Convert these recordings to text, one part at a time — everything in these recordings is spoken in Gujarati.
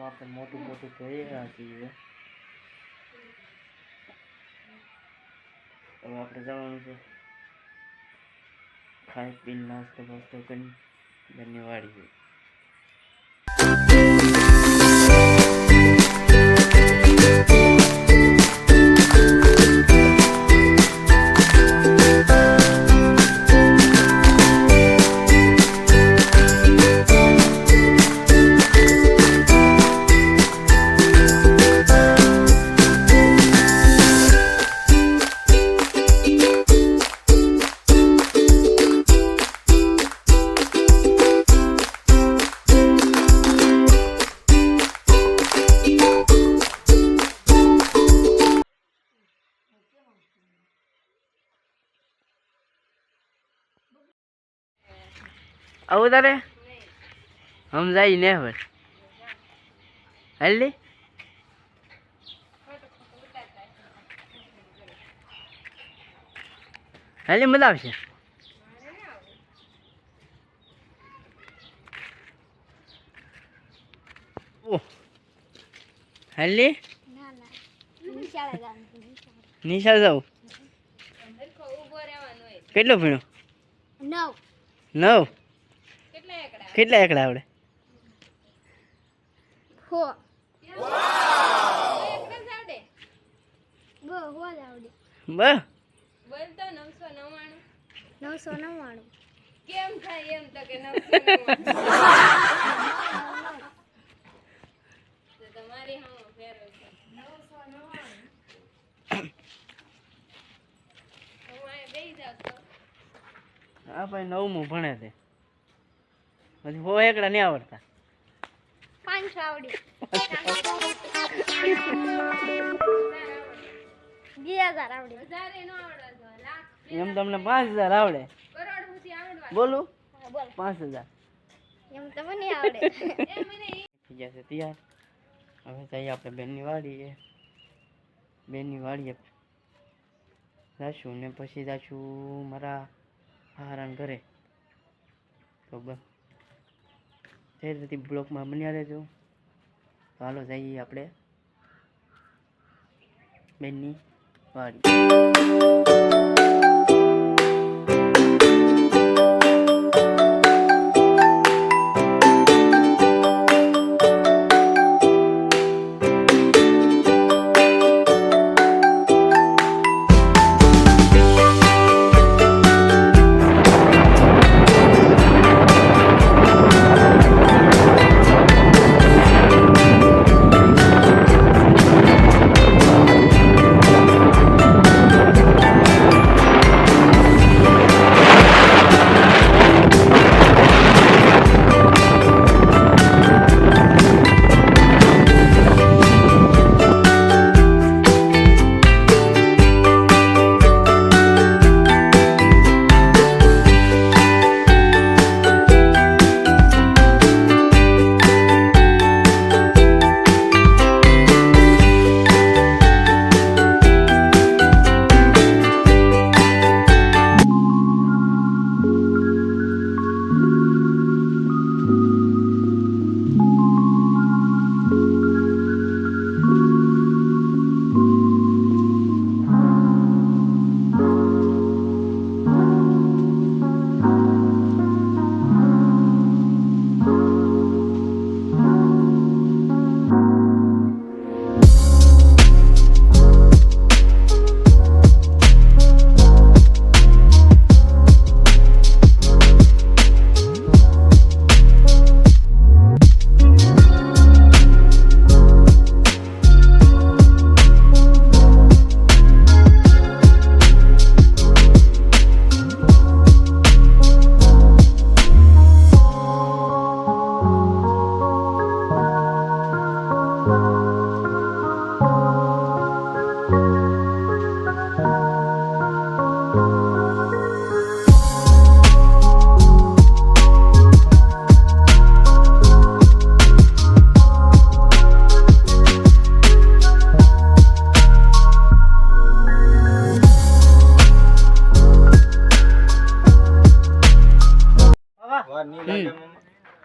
આપણે મોટું મોટું થઈ રહ્યા છીએ. હવે આપણે જવાનું છે ખાઈ પીને નાસ્તો બાસ્તો કરી ધન્યવાદ. આવું તારે हम जाई ने હવે હલ્લી હલ્લી મજા આવશે. ઓ હલ્લી નિશાળ જાવ કેટલો ભણ્યો? 9. કેટલા એકડા આવડે? 999 કેમ થાય એમ તો કે 999 તો તમારી હા ફેર છે 999 હું આ બેહી જાવ તો આ ભાઈ 9મું ભણે છે પછી 100 એકડા નહીં આવડતા. 500 આવડે. 2000 આવડે. 1000 નો આવડે તો લાખ એમ તમને 5000 આવડે? કરોડ સુધી આવડવા બોલું બોલ 5000 એમ તો મને આવડે. એ મને થઈ જશે તૈયાર. હવે જઈએ આપણે બેનની વાડીએ. બેનની વાડીએ જાશું ને પછી જાશું મારા હારાન ઘરે. તો બસ તે રીતે બ્લોકમાં બન્યા રહેજો. તો હાલો જઈએ આપણે બેનની વાડી.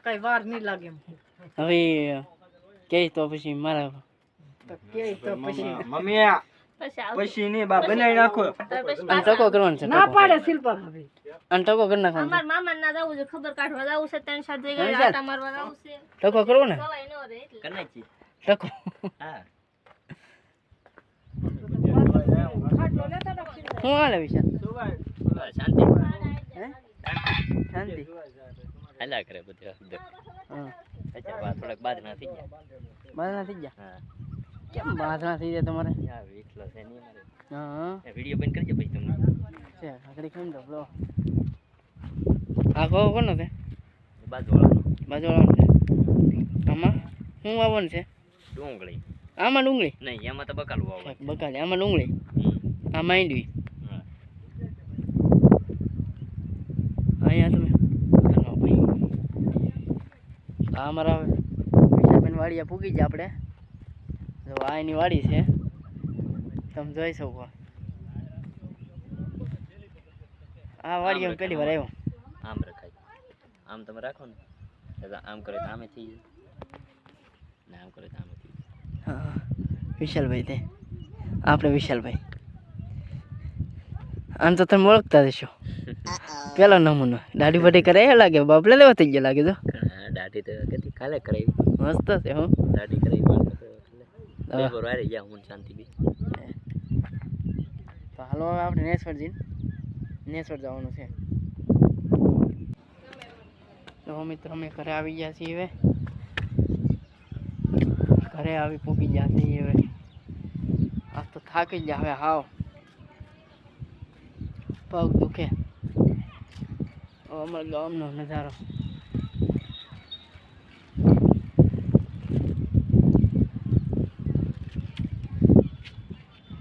કઈ વાર નહીં લાગે. હવે કે તો પછી મારા તો કે તો પછી મમ્મી પછી આવ પછી નહીં બા બનાવી નાખો અને ટકો કરવાનો છે ના ટકો. પાડે શિલ્પા ભાભી. અને ટકો કરી નાખવાનો અમાર મામા ના જવું છે ખબર કાઢવા જવું છે 3-4 હા, જગ્યાએ ચાલ. આટા મારવા જવું છે છે ટકો કરવો ને ખવાય ન રે એટલે કનાચી ટકો હા ખાટલો લેતા જાઓ શિલ્પા. હું હાલે વિશાલ શાંતિ હે શાંતિ હાલા કરે બધું હા અત્યારે થોડાક બાદ ના થઈ ગયા બાધના થઈ ગયા હા કેમ બાધના થઈ જાય તમારે આ વીટલો છે નહીં મારે હા વિડીયો બંધ કરજો પછી તમને છે આગળ કેમ તો બ્લો આખો કોનો છે બાજુવાળાનો બાજુવાળાનો છે આમાં શું આવવાનું છે ડુંગળી આમાં ડુંગળી નહીં એમાં તો બકાલું વાવવાનું છે. બકાલે આમાં ડુંગળી આ માંડવી હા. અહીંયા તમે હાલો ભાઈ આ અમારા વિશાલબેન વાડીએ પૂગી ગયા આપણે જો આ એની વાડી છે તમે જોઈ શકો આ વાડી અમે પહેલી વાર આવ્યો આમ રખાય આમ તમે રાખો ને એટલે આમ કરે તો આમે થઈ જાય ને આમ કરે તો આમે થઈ જાય હા વિશાલભાઈ તે આપણે વિશાલભાઈ આમ તો તમે ઓળખતા હશો પેલો નમૂનો દાઢી બાઢી કરે એ લાગે બાપલે લેવા થઈ ગયા લાગે તો હા દાઢી તો કેટલી કાલે કરાવી મસ્ત છે હું દાઢી કરાવી પણ બે વાર વારે ગયા હું શાંતિ બી તો હાલો હવે આપણે નેસવડ જઈને નેસવડ જવાનું છે તો મિત્રો અમે ઘરે આવી ગયા છીએ હવે ઘરે આવી પૂકી ગયા છીએ હવે આ તો થાકી ગયા હવે હાવ પગ દુખે અમારા ગામનો નજારો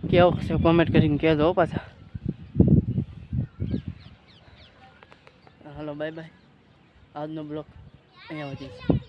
કેવો છે કોમેન્ટ કરીને કહેજો હો પાછા હાલો બાય બાય આજનો બ્લોગ અહીંયા સુધી